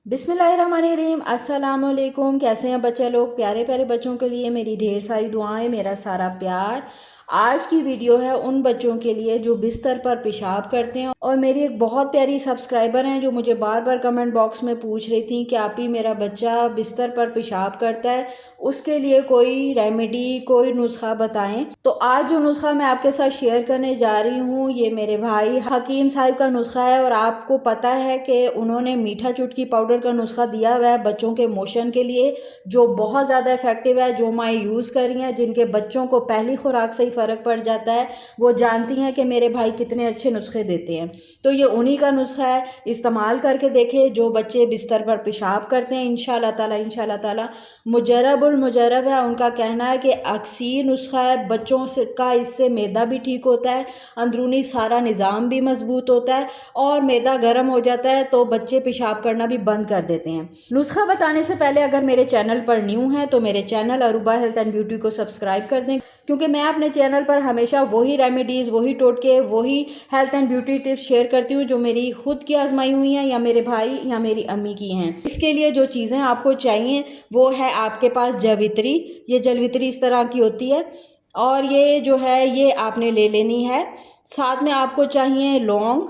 बिस्मिल्लाहिर्रहमानिर्रहीम। अस्सलाम वालेकुम। कैसे हैं बच्चे लोग? प्यारे प्यारे बच्चों के लिए मेरी ढेर सारी दुआएं, मेरा सारा प्यार। आज की वीडियो है उन बच्चों के लिए जो बिस्तर पर पेशाब करते हैं। और मेरी एक बहुत प्यारी सब्सक्राइबर हैं जो मुझे बार बार कमेंट बॉक्स में पूछ रही थी कि आप ही मेरा बच्चा बिस्तर पर पेशाब करता है, उसके लिए कोई रेमेडी, कोई नुस्खा बताएं। तो आज जो नुस्खा मैं आपके साथ शेयर करने जा रही हूँ ये मेरे भाई हकीम साहिब का नुस्खा है। और आपको पता है कि उन्होंने मीठा चुटकी पाउडर का नुस्खा दिया हुआ है बच्चों के मोशन के लिए, जो बहुत ज़्यादा इफेक्टिव है। जो माएँ यूज़ कर रही हैं, जिनके बच्चों को पहली खुराक से ही फ़र्क पड़ जाता है, वो जानती हैं कि मेरे भाई कितने अच्छे नुस्खे देते हैं। तो ये उन्हीं का नुस्खा है, इस्तेमाल करके देखें। जो बच्चे बिस्तर पर पेशाब करते हैं इंशाल्लाह ताला मुजर्रबुल मुजर्रब है। उनका कहना है कि अक्सीर नुस्खा है बच्चों से का, इससे मैदा भी ठीक होता है, अंदरूनी सारा निज़ाम भी मजबूत होता है और मैदा गर्म हो जाता है तो बच्चे पेशाब करना भी बंद कर देते हैं। नुस्खा बताने से पहले अगर मेरे चैनल पर न्यू हैं तो मेरे channel Aruba health and beauty को सब्सक्राइब कर दें, क्योंकि मैं अपने चैनल पर हमेशा वही रेमेडीज़, वही टोटके, वही health and beauty tips share करती हूँ जो मेरी खुद की आजमाई हुई हैं या मेरे भाई या मेरी अम्मी की हैं। इसके लिए जो चीज़ें आपको चाहिए वो है आपके पास जवित्री। ये जवित्री इस तरह की होती है और ये जो है ये आपने ले लेनी है। साथ में आपको चाहिए लौंग,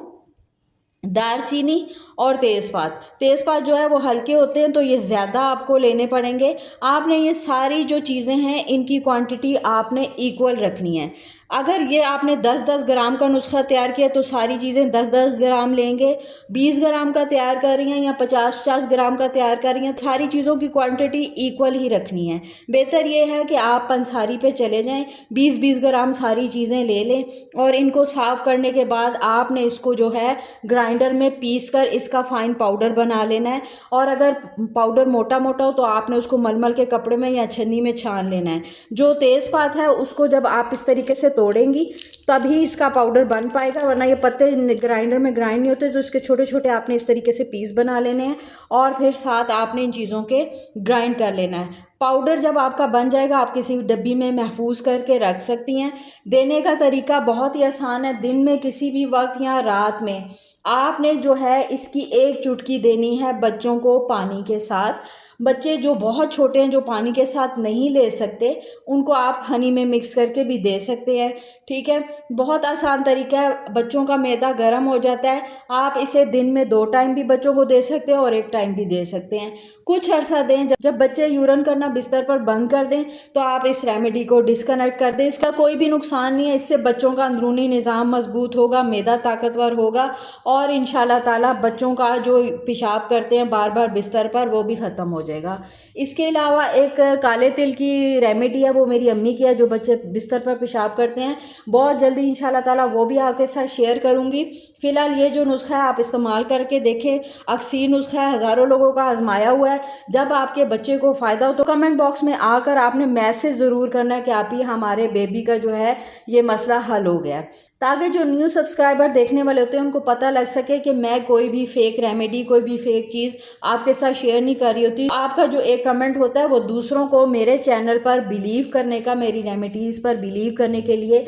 दालचीनी और तेज़पात। तेज़पात जो है वो हल्के होते हैं तो ये ज़्यादा आपको लेने पड़ेंगे। आपने ये सारी जो चीज़ें हैं इनकी क्वांटिटी आपने इक्वल रखनी है। अगर ये आपने 10-10 ग्राम का नुस्खा तैयार किया तो सारी चीज़ें 10-10 ग्राम लेंगे। 20 ग्राम का तैयार कर रही हैं या 50-50 ग्राम का तैयार कर रही हैं, सारी चीज़ों की क्वांटिटी इक्वल ही रखनी है। बेहतर ये है कि आप पंसारी पे चले जाएं, 20-20 ग्राम सारी चीज़ें ले लें और इनको साफ़ करने के बाद आपने इसको जो है ग्राइंडर में पीस कर इसका फाइन पाउडर बना लेना है। और अगर पाउडर मोटा मोटा हो तो आपने उसको मलमल के कपड़े में या छन्नी में छान लेना है। जो तेज़पात है उसको जब आप इस तरीके से तोड़ेंगी तभी इसका पाउडर बन पाएगा, वरना ये पत्ते ग्राइंडर में ग्राइंड नहीं होते। तो इसके छोटे छोटे आपने इस तरीके से पीस बना लेने हैं और फिर साथ आपने इन चीज़ों के ग्राइंड कर लेना है। पाउडर जब आपका बन जाएगा आप किसी डब्बी में महफूज करके रख सकती हैं। देने का तरीका बहुत ही आसान है। दिन में किसी भी वक्त या रात में आपने जो है इसकी एक चुटकी देनी है बच्चों को पानी के साथ। बच्चे जो बहुत छोटे हैं, जो पानी के साथ नहीं ले सकते, उनको आप हनी में मिक्स करके भी दे सकते हैं। ठीक है, बहुत आसान तरीका है। बच्चों का मैदा गर्म हो जाता है, आप इसे दिन में 2 टाइम भी बच्चों को दे सकते हैं और 1 टाइम भी दे सकते हैं। कुछ अर्सा दें, जब बच्चे यूरन करना बिस्तर पर बंद कर दें तो आप इस रेमेडी को डिस्कनेक्ट कर दें। इसका कोई भी नुकसान नहीं है। इससे बच्चों का अंदरूनी निज़ाम मजबूत होगा, मैदा ताकतवर होगा और इंशाल्लाह ताला बच्चों का जो पेशाब करते हैं बार बार बिस्तर पर वो भी ख़त्म हो जाएगा। इसके अलावा एक काले तिल की रेमेडी है, वो मेरी अम्मी की है, जो बच्चे बिस्तर पर पेशाब करते हैं। बहुत जल्दी इंशाल्लाह ताला वो भी आपके साथ शेयर करूँगी। फ़िलहाल ये जो नुस्खा है आप इस्तेमाल करके देखें। अक्सीर नुस्खा है, हज़ारों लोगों का आजमाया हुआ है। जब आपके बच्चे को फ़ायदा हो तो कमेंट बॉक्स में आकर आपने मैसेज ज़रूर करना है कि आप ही हमारे बेबी का जो है ये मसला हल हो गया, ताकि जो न्यू सब्सक्राइबर देखने वाले होते हैं उनको पता लग सके कि मैं कोई भी फेक रेमेडी, कोई भी फेक चीज़ आपके साथ शेयर नहीं कर रही होती। आपका जो एक कमेंट होता है वो दूसरों को मेरे चैनल पर बिलीव करने का, मेरी रेमेडीज़ पर बिलीव करने के लिए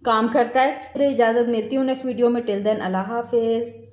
काम करता है। तो इजाज़त मिलती हूँ नेक्स्ट वीडियो में। टिल देन अल्लाह हाफिज़।